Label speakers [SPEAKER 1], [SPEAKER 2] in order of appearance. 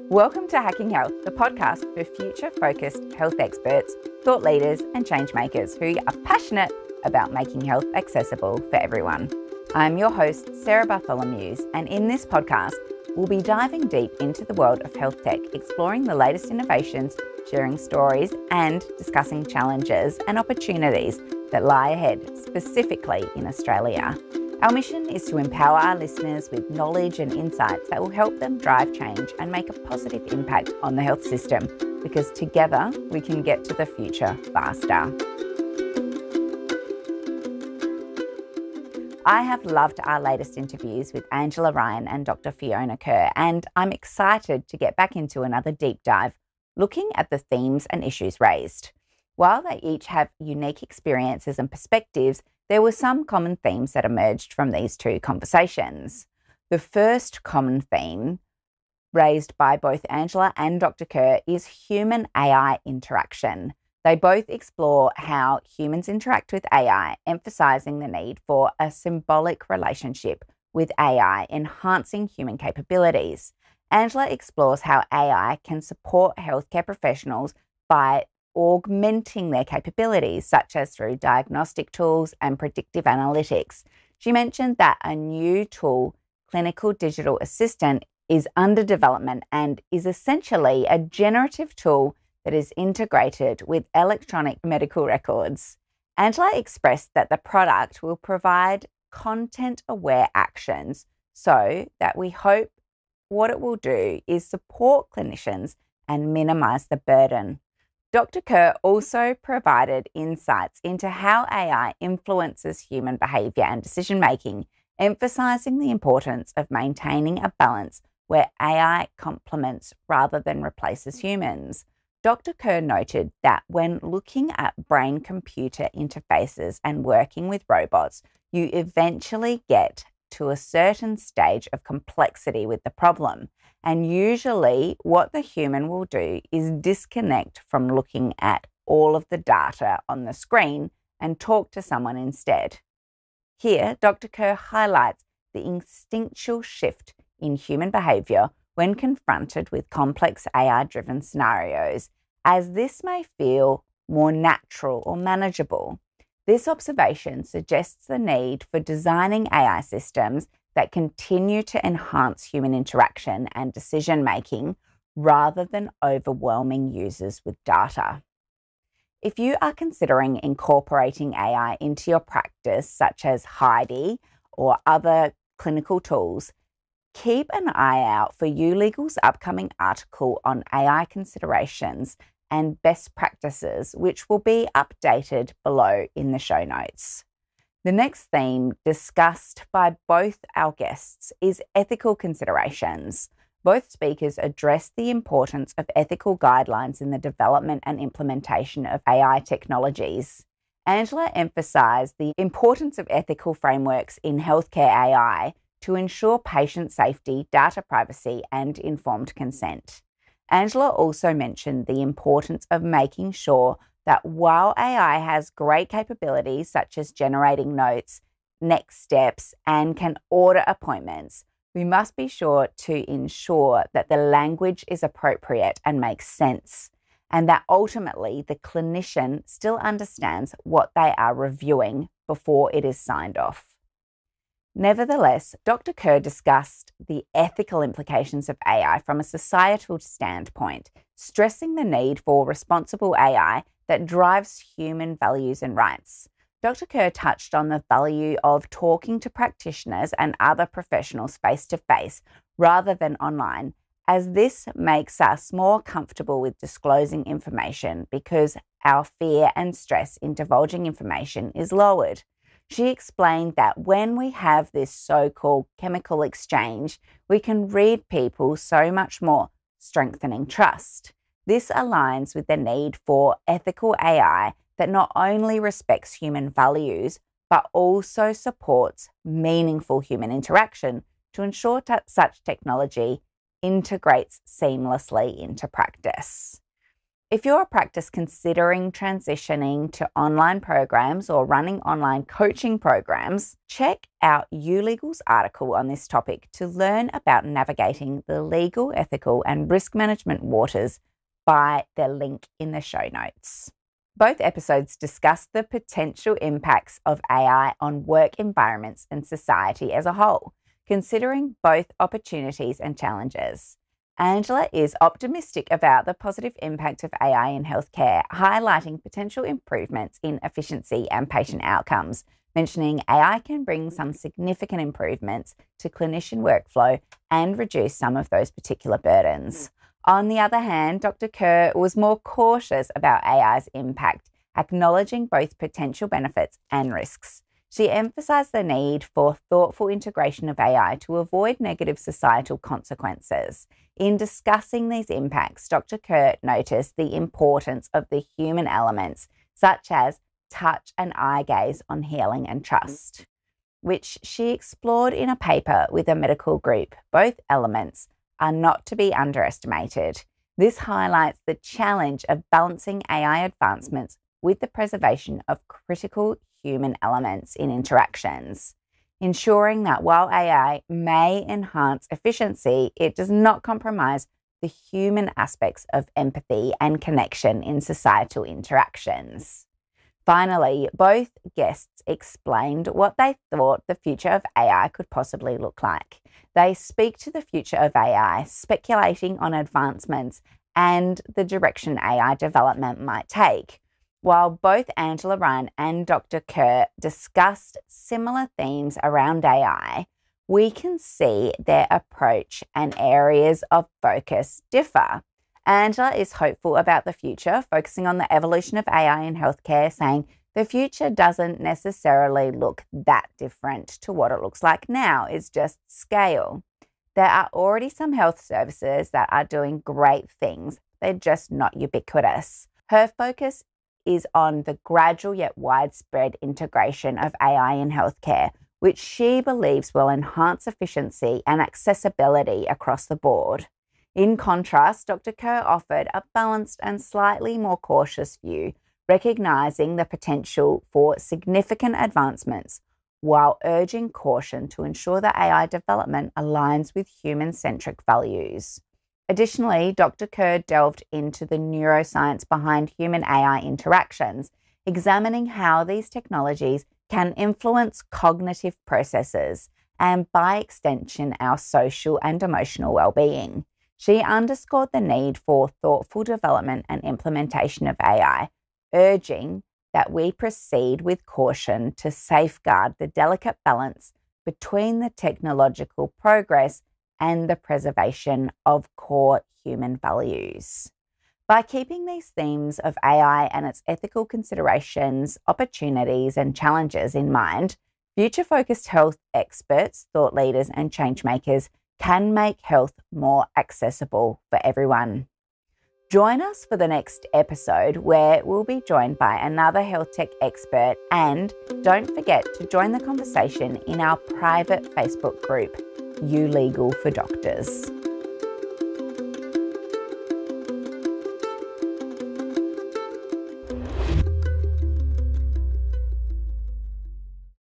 [SPEAKER 1] Welcome to Hacking Health, the podcast for future-focused health experts, thought leaders and change makers who are passionate about making health accessible for everyone. I'm your host, Sarah Bartholomeusz, and in this podcast, we'll be diving deep into the world of health tech, exploring the latest innovations, sharing stories and discussing challenges and opportunities that lie ahead, specifically in Australia. Our mission is to empower our listeners with knowledge and insights that will help them drive change and make a positive impact on the health system, because together we can get to the future faster. I have loved our latest interviews with Angela Ryan and Dr. Fiona Kerr, and I'm excited to get back into another deep dive, looking at the themes and issues raised. While they each have unique experiences and perspectives, there were some common themes that emerged from these two conversations. The first common theme raised by both Angela and Dr. Kerr is human-AI interaction. They both explore how humans interact with AI, emphasising the need for a symbolic relationship with AI, enhancing human capabilities. Angela explores how AI can support healthcare professionals by augmenting their capabilities, such as through diagnostic tools and predictive analytics. She mentioned that a new tool, Clinical Digital Assistant, is under development and is essentially a generative tool that is integrated with electronic medical records. Angela expressed that the product will provide content-aware actions, so that we hope what it will do is support clinicians and minimise the burden. Dr. Kerr also provided insights into how AI influences human behaviour and decision-making, emphasising the importance of maintaining a balance where AI complements rather than replaces humans. Dr. Kerr noted that when looking at brain-computer interfaces and working with robots, you eventually get to a certain stage of complexity with the problem. And usually what the human will do is disconnect from looking at all of the data on the screen and talk to someone instead. Here, Dr. Kerr highlights the instinctual shift in human behaviour when confronted with complex AI-driven scenarios, as this may feel more natural or manageable. This observation suggests the need for designing AI systems that continue to enhance human interaction and decision-making rather than overwhelming users with data. If you are considering incorporating AI into your practice, such as Heidi or other clinical tools, keep an eye out for ULegal's upcoming article on AI considerations and best practices, which will be updated below in the show notes. The next theme discussed by both our guests is ethical considerations. Both speakers addressed the importance of ethical guidelines in the development and implementation of AI technologies. Angela emphasised the importance of ethical frameworks in healthcare AI to ensure patient safety, data privacy, and informed consent. Angela also mentioned the importance of making sure that while AI has great capabilities such as generating notes, next steps, and can order appointments, we must be sure to ensure that the language is appropriate and makes sense, and that ultimately the clinician still understands what they are reviewing before it is signed off. Nevertheless, Dr. Kerr discussed the ethical implications of AI from a societal standpoint, stressing the need for responsible AI that drives human values and rights. Dr. Kerr touched on the value of talking to practitioners and other professionals face-to-face rather than online, as this makes us more comfortable with disclosing information because our fear and stress in divulging information is lowered. She explained that when we have this so-called chemical exchange, we can read people so much more, strengthening trust. This aligns with the need for ethical AI that not only respects human values, but also supports meaningful human interaction to ensure such technology integrates seamlessly into practice. If you're a practice considering transitioning to online programs or running online coaching programs, check out YouLegal's article on this topic to learn about navigating the legal, ethical, and risk management waters by the link in the show notes. Both episodes discuss the potential impacts of AI on work environments and society as a whole, considering both opportunities and challenges. Angela is optimistic about the positive impact of AI in healthcare, highlighting potential improvements in efficiency and patient outcomes, mentioning AI can bring some significant improvements to clinician workflow and reduce some of those particular burdens. On the other hand, Dr. Kerr was more cautious about AI's impact, acknowledging both potential benefits and risks. She emphasised the need for thoughtful integration of AI to avoid negative societal consequences. In discussing these impacts, Dr. Kerr noticed the importance of the human elements, such as touch and eye gaze on healing and trust, which she explored in a paper with a medical group. Both elements are not to be underestimated. This highlights the challenge of balancing AI advancements with the preservation of critical human elements in interactions, ensuring that while AI may enhance efficiency, it does not compromise the human aspects of empathy and connection in societal interactions. Finally, both guests explained what they thought the future of AI could possibly look like. They speak to the future of AI, speculating on advancements and the direction AI development might take. While both Angela Ryan and Dr. Kerr discussed similar themes around AI, we can see their approach and areas of focus differ. Angela is hopeful about the future, focusing on the evolution of AI in healthcare, saying the future doesn't necessarily look that different to what it looks like now, it's just scale. There are already some health services that are doing great things, they're just not ubiquitous. Her focus is on the gradual yet widespread integration of AI in healthcare, which she believes will enhance efficiency and accessibility across the board. In contrast, Dr. Kerr offered a balanced and slightly more cautious view, recognising the potential for significant advancements while urging caution to ensure that AI development aligns with human-centric values. Additionally, Dr. Kerr delved into the neuroscience behind human-AI interactions, examining how these technologies can influence cognitive processes and, by extension, our social and emotional well-being. She underscored the need for thoughtful development and implementation of AI, urging that we proceed with caution to safeguard the delicate balance between the technological progress and the preservation of core human values. By keeping these themes of AI and its ethical considerations, opportunities, and challenges in mind, future-focused health experts, thought leaders, and changemakers can make health more accessible for everyone. Join us for the next episode where we'll be joined by another health tech expert, and don't forget to join the conversation in our private Facebook group, YouLegal for Doctors.